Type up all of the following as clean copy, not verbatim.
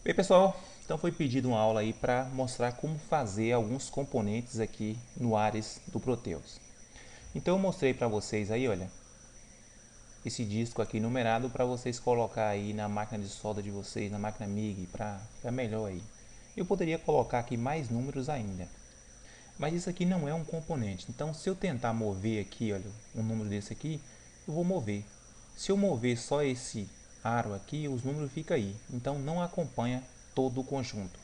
Bem, pessoal, então foi pedido uma aula aí para mostrar como fazer alguns componentes aqui no Ares do Proteus. Então eu mostrei para vocês aí, olha, esse disco aqui numerado para vocês colocar aí na máquina de solda de vocês, na máquina MIG, para ficar melhor aí. Eu poderia colocar aqui mais números ainda, mas isso aqui não é um componente. Então se eu tentar mover aqui, olha, um número desse aqui, eu vou mover. Se eu mover só esse aro aqui, os números ficam aí. Então não acompanha todo o conjunto.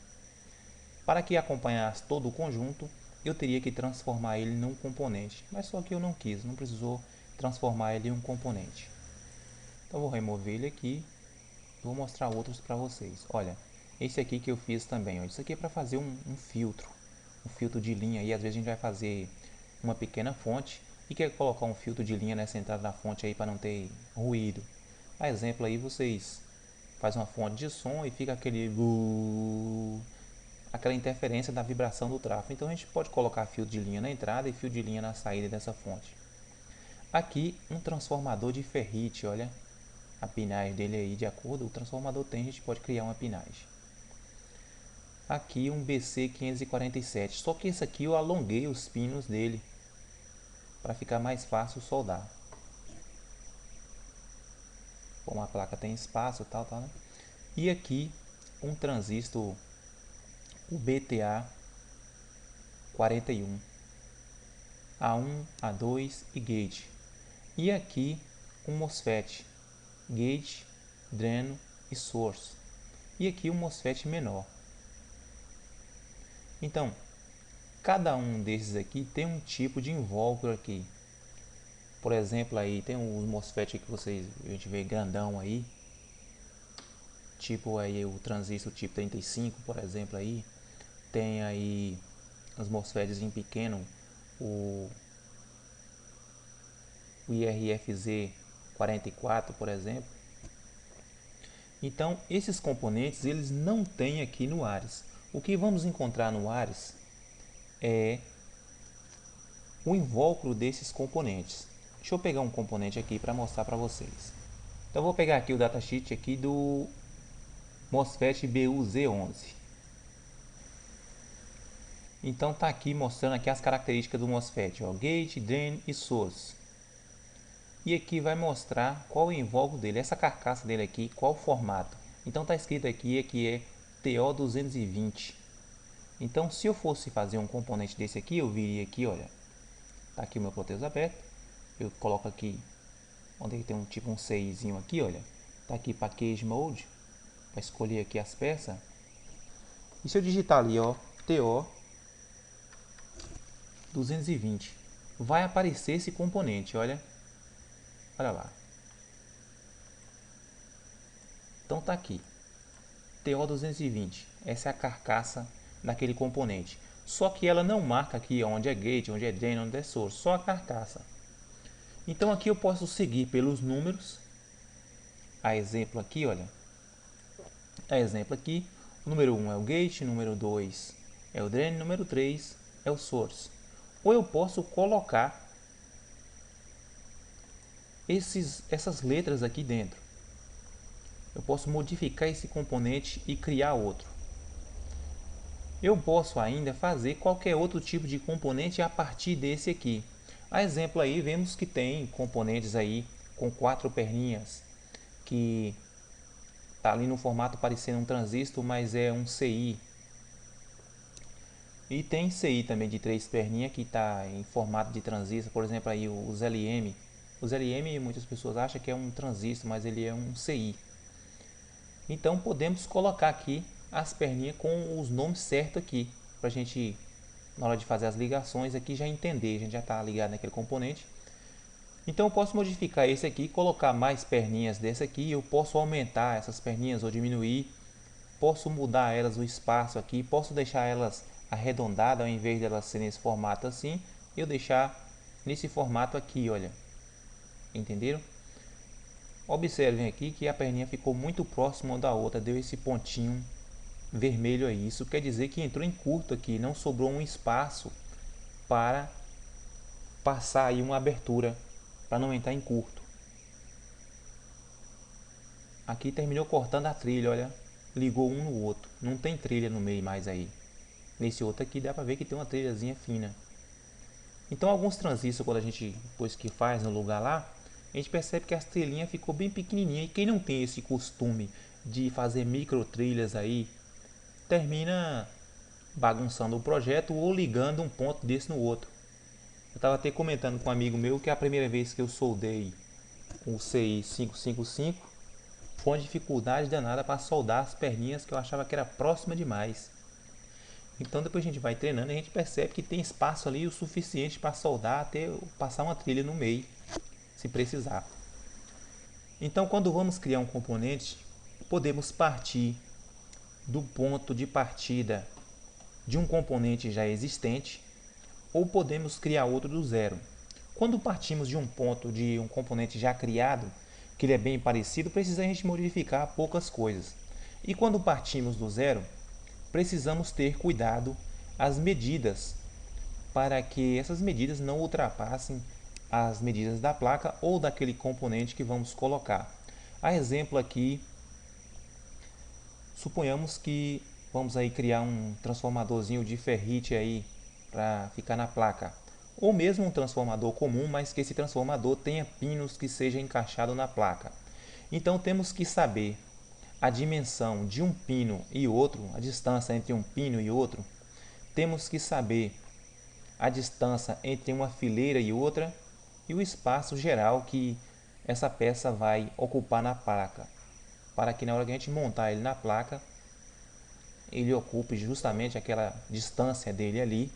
Para que acompanhasse todo o conjunto, eu teria que transformar ele num componente, mas só que eu não quis, não precisou transformar ele em um componente. Então vou remover ele aqui, vou mostrar outros para vocês. Olha, esse aqui que eu fiz também, ó, isso aqui é para fazer um filtro de linha, e às vezes a gente vai fazer uma pequena fonte e quer colocar um filtro de linha nessa entrada da fonte aí para não ter ruído. A exemplo aí, vocês fazem uma fonte de som e fica aquela interferência da vibração do tráfego. Então a gente pode colocar fio de linha na entrada e fio de linha na saída dessa fonte. Aqui um transformador de ferrite, olha a pinagem dele aí, de acordo o transformador tem, a gente pode criar uma pinagem. Aqui um BC547, só que esse aqui eu alonguei os pinos dele para ficar mais fácil soldar. Como a placa tem espaço, tal, né? E aqui um transistor, o BTA 41, A1, A2 e gate. E aqui um MOSFET, gate, dreno e source. E aqui um MOSFET menor. Então, cada um desses aqui tem um tipo de invólucro aqui. Por exemplo, aí tem os MOSFET que a gente vê grandão aí, tipo aí o transistor tipo 35, por exemplo aí. Tem aí os MOSFETs em pequeno, o IRFZ 44, por exemplo. Então, esses componentes eles não tem aqui no Ares. O que vamos encontrar no Ares é o invólucro desses componentes. Deixa eu pegar um componente aqui para mostrar para vocês. Então, eu vou pegar aqui o datasheet aqui do MOSFET BU-Z11. Então, tá aqui mostrando aqui as características do MOSFET, ó, gate, drain e source. E aqui vai mostrar qual o invólucro dele, essa carcaça dele aqui, qual o formato. Então tá escrito aqui que é TO220. Então se eu fosse fazer um componente desse aqui, eu viria aqui, olha, tá aqui o meu Proteus aberto, eu coloco aqui, onde tem um tipo um CIzinho aqui, olha, tá aqui Package Mode, para escolher aqui as peças. E se eu digitar ali, ó, TO220, vai aparecer esse componente, olha lá. Então tá aqui, TO220, essa é a carcaça daquele componente. Só que ela não marca aqui onde é gate, onde é drain, onde é source, só a carcaça. Então aqui eu posso seguir pelos números. A exemplo aqui, olha. A exemplo aqui, o número 1 é o gate, o número 2 é o drain, o número 3 é o source. Ou eu posso colocar essas letras aqui dentro. Eu posso modificar esse componente e criar outro. Eu posso ainda fazer qualquer outro tipo de componente a partir desse aqui. A exemplo aí, vemos que tem componentes aí com 4 perninhas, que está ali no formato parecendo um transistor, mas é um CI. E tem CI também de 3 perninhas que está em formato de transistor, por exemplo aí os LM. Os LM muitas pessoas acham que é um transistor, mas ele é um CI. Então podemos colocar aqui as perninhas com os nomes certos aqui, para a gente, na hora de fazer as ligações aqui, já entender, a gente já está ligado naquele componente. Então eu posso modificar esse aqui, colocar mais perninhas desse aqui, eu posso aumentar essas perninhas ou diminuir, posso mudar elas o espaço aqui, posso deixar elas arredondadas ao invés de elas serem nesse formato assim, eu deixar nesse formato aqui, olha, entenderam? Observem aqui que a perninha ficou muito próxima da outra, deu esse pontinho vermelho aí. Isso quer dizer que entrou em curto aqui, não sobrou um espaço para passar aí uma abertura, para não entrar em curto. Aqui terminou cortando a trilha, olha. ligou um no outro. Não tem trilha no meio mais aí. Nesse outro aqui dá para ver que tem uma trilhazinha fina. Então alguns transistores, quando a gente, depois que faz no lugar lá, a gente percebe que as trilhinhas ficou bem pequenininha. E quem não tem esse costume de fazer micro trilhas aí, termina bagunçando o projeto ou ligando um ponto desse no outro. Eu estava até comentando com um amigo meu que a primeira vez que eu soldei o CI 555 foi uma dificuldade danada para soldar as perninhas que eu achava que era próxima demais. Então depois a gente vai treinando e a gente percebe que tem espaço ali o suficiente para soldar até passar uma trilha no meio, se precisar. Então quando vamos criar um componente, podemos partir do ponto de partida de um componente já existente ou podemos criar outro do zero. Quando partimos de um ponto de um componente já criado, que ele é bem parecido, precisa a gente modificar poucas coisas. E quando partimos do zero, precisamos ter cuidado as medidas para que essas medidas não ultrapassem as medidas da placa ou daquele componente que vamos colocar. A exemplo aqui, suponhamos que vamos aí criar um transformadorzinho de ferrite aí para ficar na placa, ou mesmo um transformador comum, mas que esse transformador tenha pinos que seja encaixado na placa. Então temos que saber a dimensão de um pino e outro, a distância entre um pino e outro. Temos que saber a distância entre uma fileira e outra e o espaço geral que essa peça vai ocupar na placa, para que na hora que a gente montar ele na placa, ele ocupe justamente aquela distância dele ali.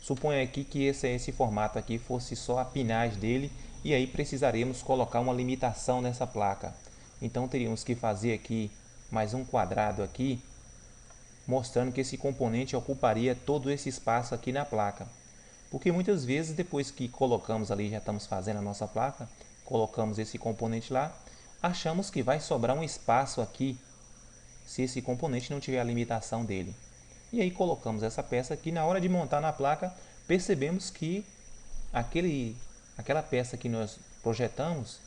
Suponha aqui que esse formato aqui fosse só a pinagem dele e aí precisaremos colocar uma limitação nessa placa. Então teríamos que fazer aqui mais um quadrado aqui, mostrando que esse componente ocuparia todo esse espaço aqui na placa. Porque muitas vezes depois que colocamos ali, já estamos fazendo a nossa placa, colocamos esse componente lá, achamos que vai sobrar um espaço aqui, se esse componente não tiver a limitação dele. E aí colocamos essa peça aqui, na hora de montar na placa, percebemos que aquela peça que nós projetamos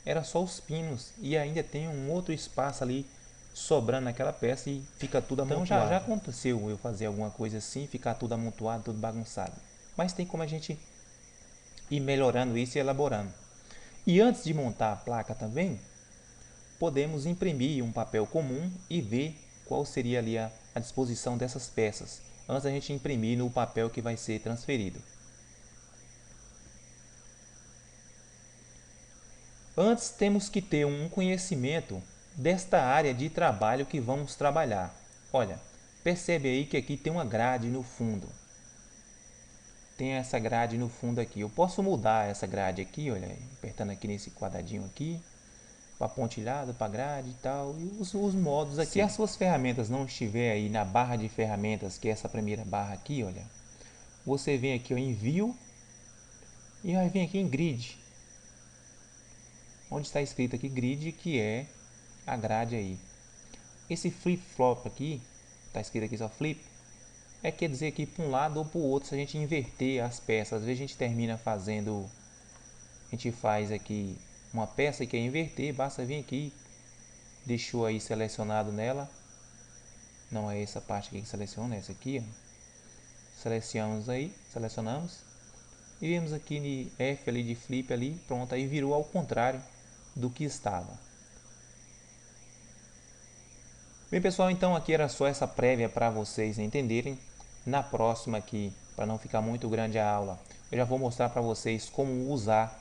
era só os pinos e ainda tem um outro espaço ali sobrando naquela peça e fica tudo amontoado. Então já aconteceu eu fazer alguma coisa assim, ficar tudo amontoado, tudo bagunçado. Mas tem como a gente ir melhorando isso e elaborando. E antes de montar a placa também, podemos imprimir um papel comum e ver qual seria ali a disposição dessas peças, antes da gente imprimir no papel que vai ser transferido. Antes temos que ter um conhecimento desta área de trabalho que vamos trabalhar. Olha, percebe aí que aqui tem uma grade no fundo. Tem essa grade no fundo aqui. Eu posso mudar essa grade aqui, olha, apertando aqui nesse quadradinho aqui, para pontilhado, para grade e tal, e os modos aqui. Se as suas ferramentas não estiver aí na barra de ferramentas, que é essa primeira barra aqui, olha, você vem aqui em View e vai vir aqui em Grid, onde está escrito aqui Grid, que é a grade aí. Esse flip-flop aqui, está escrito aqui só flip, quer dizer aqui para um lado ou para o outro, se a gente inverter as peças. Às vezes a gente termina fazendo, a gente faz aqui uma peça e quer inverter, basta vir aqui, deixou aí selecionado nela, não é essa parte aqui que seleciona, é essa aqui, ó. Selecionamos e vemos aqui de F ali de flip ali, pronto, aí virou ao contrário do que estava. Bem pessoal, então aqui era só essa prévia para vocês entenderem. Na próxima aqui, para não ficar muito grande a aula, eu já vou mostrar para vocês como usar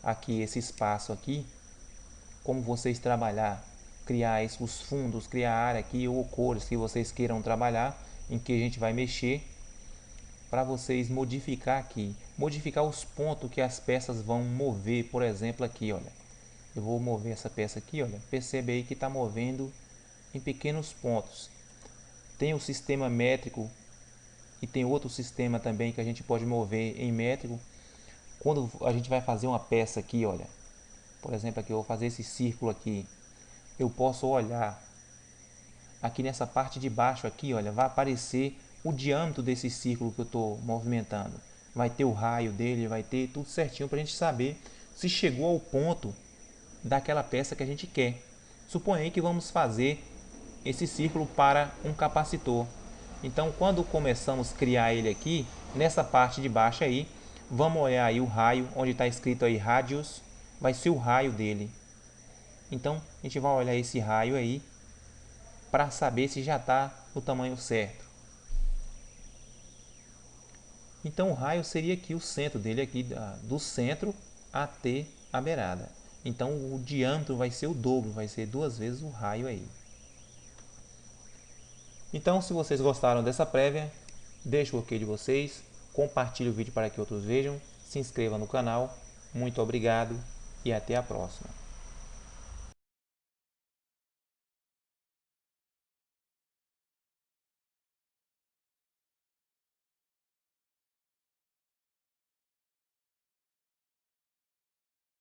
aqui esse espaço aqui, como vocês trabalhar, criar os fundos, criar área aqui ou cores que vocês queiram trabalhar, em que a gente vai mexer para vocês modificar aqui, modificar os pontos que as peças vão mover. Por exemplo aqui, olha, eu vou mover essa peça aqui, olha, percebe aí que está movendo em pequenos pontos. Tem o sistema métrico e tem outro sistema também que a gente pode mover em métrico. Quando a gente vai fazer uma peça aqui, olha, por exemplo aqui eu vou fazer esse círculo aqui, eu posso olhar aqui nessa parte de baixo aqui, olha, vai aparecer o diâmetro desse círculo que eu estou movimentando, vai ter o raio dele, vai ter tudo certinho para a gente saber se chegou ao ponto daquela peça que a gente quer. Suponha que vamos fazer esse círculo para um capacitor. Então, quando começamos a criar ele aqui, nessa parte de baixo aí, vamos olhar aí o raio, onde está escrito aí radius, vai ser o raio dele. Então, a gente vai olhar esse raio aí, para saber se já está no tamanho certo. Então, o raio seria aqui o centro dele, aqui do centro até a beirada. Então, o diâmetro vai ser o dobro, vai ser 2 vezes o raio aí. Então, se vocês gostaram dessa prévia, deixe o ok de vocês, compartilhe o vídeo para que outros vejam, se inscreva no canal. Muito obrigado e até a próxima.